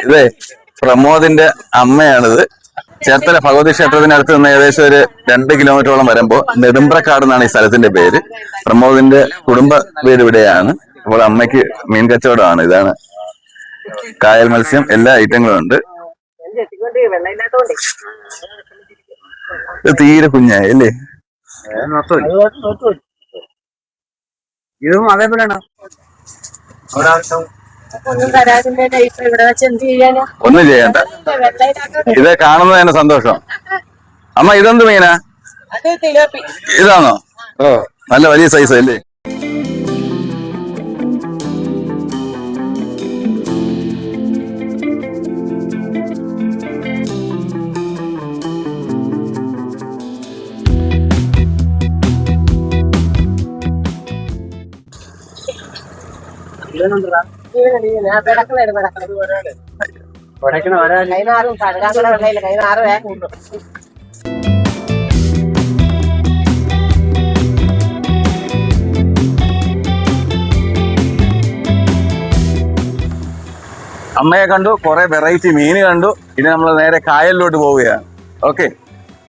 ഇതേ പ്രമോദിന്റെ അമ്മയാണിത്. ചേർത്തല ഭഗവതി ക്ഷേത്രത്തിനടുത്ത് നിന്ന് ഏകദേശം ഒരു 2 കിലോമീറ്ററോളം വരുമ്പോൾ നെടുമ്പ്രക്കാട് എന്നാണ് ഈ സ്ഥലത്തിന്റെ പേര്. പ്രമോദിന്റെ കുടുംബ വീട് ഇവിടെയാണ്. അപ്പോൾ അമ്മയ്ക്ക് മീൻ കച്ചവടമാണ്. ഇതാണ് കായൽ മത്സ്യം, എല്ലാ ഐറ്റങ്ങളും ഉണ്ട്. ഇത് തീരെ കുഞ്ഞായി അല്ലേ? ഇതും അതേപോലെയാണോ? ഒന്നും ചെയ്യണ്ട, ഇത് കാണുന്നത് തന്നെ സന്തോഷം. അമ്മ ഇതെന്ത് മീനാ? ഇതാണോ? ഓ, നല്ല വലിയ സൈസ് അല്ലേ? അമ്മയെ കണ്ടു, കുറെ വെറൈറ്റി മീന് കണ്ടു. ഇനി നമ്മൾ നേരെ കായലിലോട്ട് പോവുകയാണ്. ഓക്കെ.